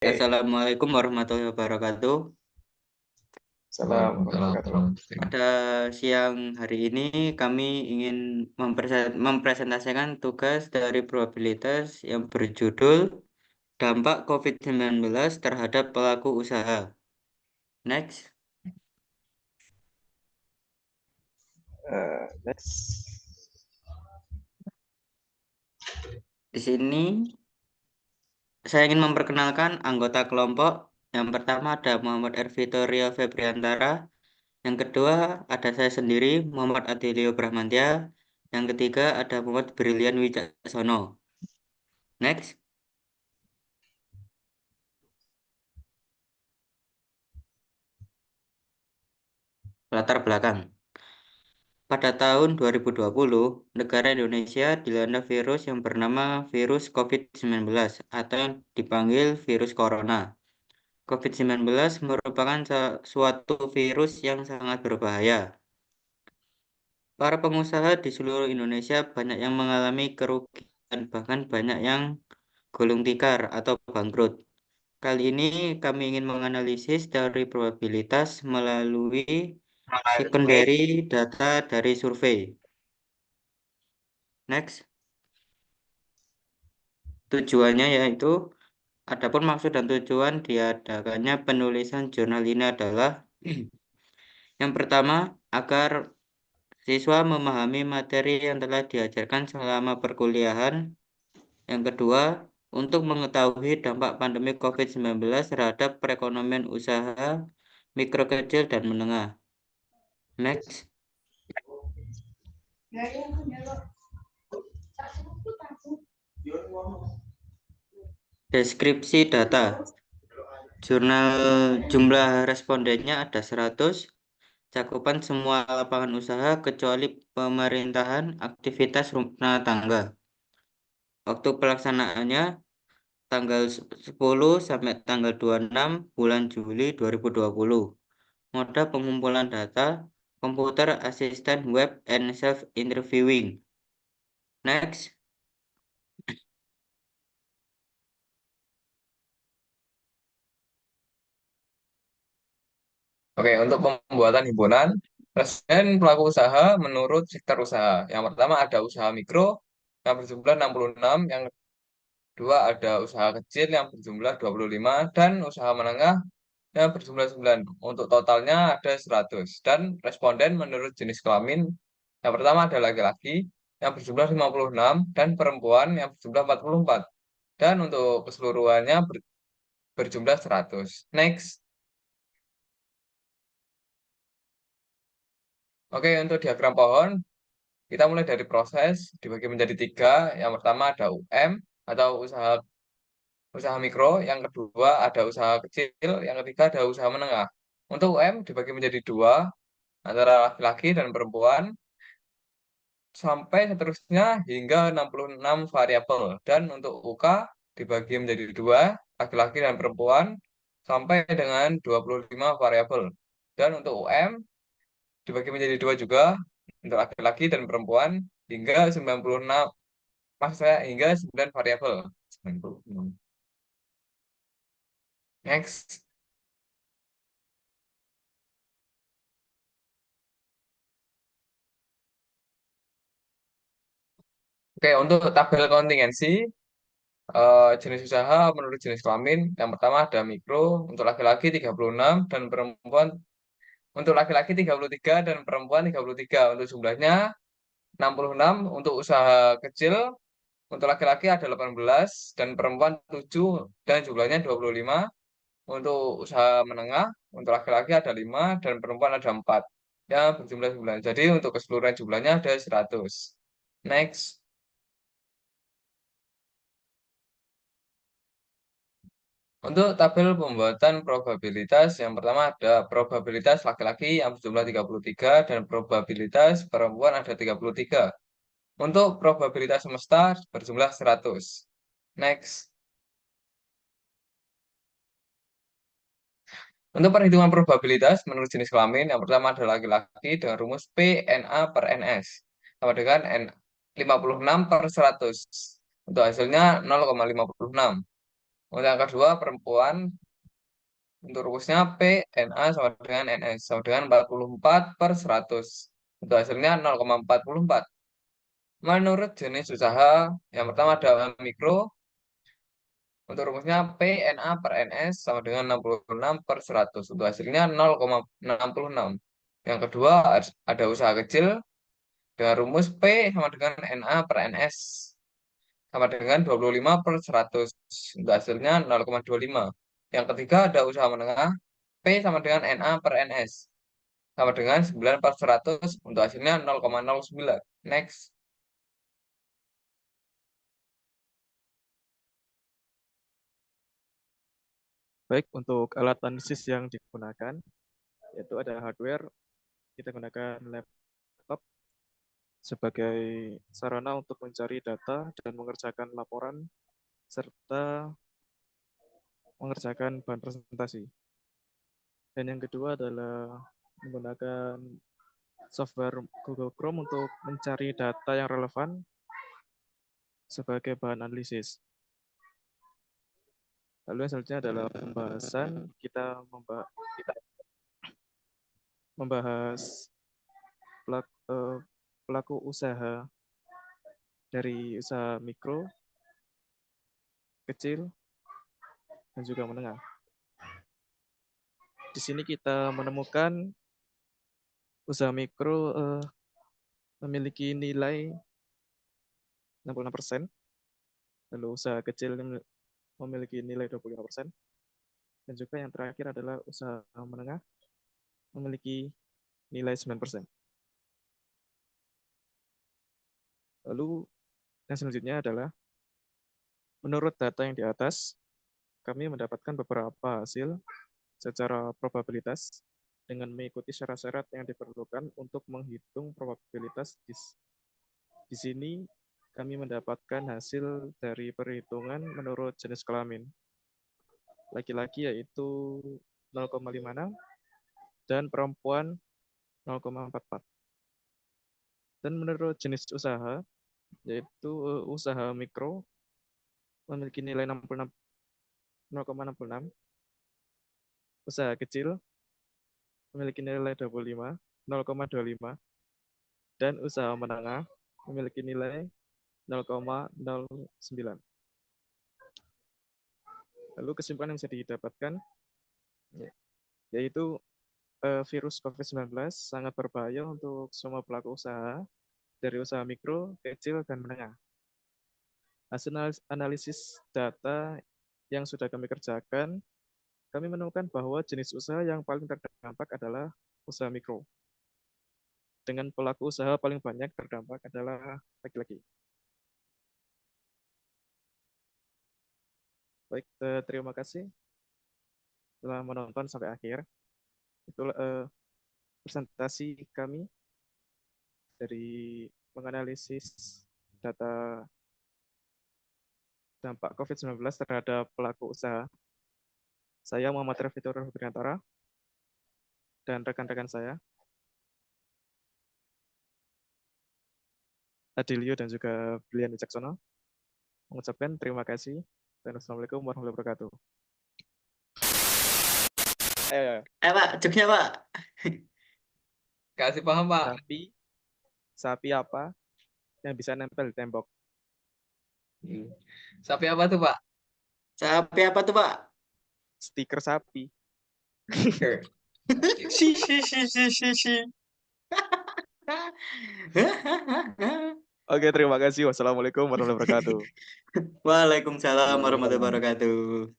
Assalamualaikum warahmatullahi wabarakatuh. Salam warahmatullahi Pada siang hari ini kami ingin mempresentasikan tugas dari probabilitas yang berjudul Dampak COVID-19 terhadap pelaku usaha. Next. Next. Di sini saya ingin memperkenalkan anggota kelompok. Yang pertama ada Muhammad Ervito Rio Febriantara. Yang kedua ada saya sendiri, Muhammad Adilio Brahmantia. Yang ketiga ada Muhammad Brilian Wicaksono. Next. Latar belakang. Pada tahun 2020, negara Indonesia dilanda virus yang bernama virus COVID-19 atau yang dipanggil virus corona. COVID-19 merupakan suatu virus yang sangat berbahaya. Para pengusaha di seluruh Indonesia banyak yang mengalami kerugian, bahkan banyak yang gulung tikar atau bangkrut. Kali ini kami ingin menganalisis teori probabilitas melalui secondary data dari survei. Next. Tujuannya yaitu, adapun maksud dan tujuan diadakannya penulisan jurnal ini adalah yang pertama, agar siswa memahami materi yang telah diajarkan selama perkuliahan. Yang kedua, untuk mengetahui dampak pandemi COVID-19 terhadap perekonomian usaha mikro kecil dan menengah. Next. Deskripsi data. Jumlah respondennya ada 100. Cakupan semua lapangan usaha kecuali pemerintahan, aktivitas rumah tangga. Waktu pelaksanaannya tanggal 10 sampai tanggal 26 bulan Juli 2020. Moda pengumpulan data, komputer assistant web and self interviewing. Next. Oke, untuk pembuatan himpunan, responden pelaku usaha menurut sektor usaha. Yang pertama ada usaha mikro yang berjumlah 66, yang kedua ada usaha kecil yang berjumlah 25, dan usaha menengah yang berjumlah 9. Untuk totalnya ada 100. Dan responden menurut jenis kelamin, yang pertama ada laki-laki yang berjumlah 56 dan perempuan yang berjumlah 44. Dan untuk keseluruhannya berjumlah 100. Next. Oke, untuk diagram pohon, kita mulai dari proses, dibagi menjadi tiga. Yang pertama ada UM atau usaha usaha mikro, yang kedua ada usaha kecil, yang ketiga ada usaha menengah. Untuk UM dibagi menjadi dua, antara laki-laki dan perempuan, sampai seterusnya hingga 66 variabel. Dan untuk UK dibagi menjadi dua, laki-laki dan perempuan, sampai dengan 25 variabel. Dan untuk UM dibagi menjadi dua juga, untuk laki-laki dan perempuan, hingga 96, maksud saya hingga 9 variabel. 96. Next. Oke, untuk tabel kontingensi, jenis usaha menurut jenis kelamin. Yang pertama ada mikro, untuk laki-laki 36 dan perempuan, untuk laki-laki 33 dan perempuan 33. Untuk jumlahnya 66. Untuk usaha kecil, untuk laki-laki ada 18 dan perempuan 7 dan jumlahnya 25. Untuk usaha menengah, untuk laki-laki ada 5 dan perempuan ada 4. Ya, berjumlah 9. Jadi untuk keseluruhan jumlahnya ada 100. Next. Untuk tabel pembuatan probabilitas, yang pertama ada probabilitas laki-laki yang berjumlah 33 dan probabilitas perempuan ada 33. Untuk probabilitas semesta berjumlah 100. Next. Untuk perhitungan probabilitas menurut jenis kelamin, yang pertama adalah laki-laki dengan rumus PNA per NS. Sama dengan 56 per 100. Untuk hasilnya 0,56. Untuk yang kedua, perempuan, untuk rumusnya P, NA sama dengan NS, sama dengan 44 per 100. Untuk hasilnya 0,44. Menurut jenis usaha, yang pertama ada mikro, untuk rumusnya P, NA per NS sama dengan 66 per 100. Untuk hasilnya 0,66. Yang kedua, ada usaha kecil, dengan rumus P sama dengan NA per NS sama dengan 25 per 100. Untuk hasilnya 0,25. Yang ketiga ada usaha menengah, P sama dengan NA per NS sama dengan 9 per 100. Untuk hasilnya 0,09. Next. Baik, untuk alat analisis yang digunakan, yaitu ada hardware, kita gunakan laptop sebagai sarana untuk mencari data dan mengerjakan laporan, serta mengerjakan bahan presentasi. Dan yang kedua adalah menggunakan software Google Chrome untuk mencari data yang relevan sebagai bahan analisis. Lalu yang selanjutnya adalah pembahasan. Kita membahas pelaku usaha dari usaha mikro, kecil, dan juga menengah. Di sini kita menemukan usaha mikro memiliki nilai 66%, lalu usaha kecil memiliki nilai 25%, dan juga yang terakhir adalah usaha menengah memiliki nilai 9%. Lalu yang selanjutnya adalah menurut data yang di atas, kami mendapatkan beberapa hasil secara probabilitas dengan mengikuti syarat-syarat yang diperlukan untuk menghitung probabilitas. Di sini kami mendapatkan hasil dari perhitungan menurut jenis kelamin. Laki-laki yaitu 0,56 dan perempuan 0,44. Dan menurut jenis usaha, yaitu usaha mikro memiliki nilai 0,66, usaha kecil memiliki nilai 0,25, dan usaha menengah memiliki nilai 0,09. Lalu kesimpulan yang bisa didapatkan yaitu virus COVID-19 sangat berbahaya untuk semua pelaku usaha, dari usaha mikro, kecil, dan menengah. Hasil analisis data yang sudah kami kerjakan, kami menemukan bahwa jenis usaha yang paling terdampak adalah usaha mikro. Dengan pelaku usaha paling banyak terdampak adalah laki-laki. Baik, terima kasih telah menonton sampai akhir. Itulah presentasi kami dari menganalisis data dampak COVID-19 terhadap pelaku usaha. Saya Muhammad Refitur Rudiantara dan rekan-rekan saya, Adilio dan juga Brilian Wicaksono, mengucapkan terima kasih dan Assalamualaikum warahmatullahi wabarakatuh. Pak, jokesnya Pak. Kasih paham, Pak. Sapi apa yang bisa nempel di tembok? Sapi apa tuh, Pak? Sapi apa tuh Pak? Stiker sapi. Oke, terima kasih. Wassalamualaikum warahmatullahi wabarakatuh. Waalaikumsalam warahmatullahi wabarakatuh.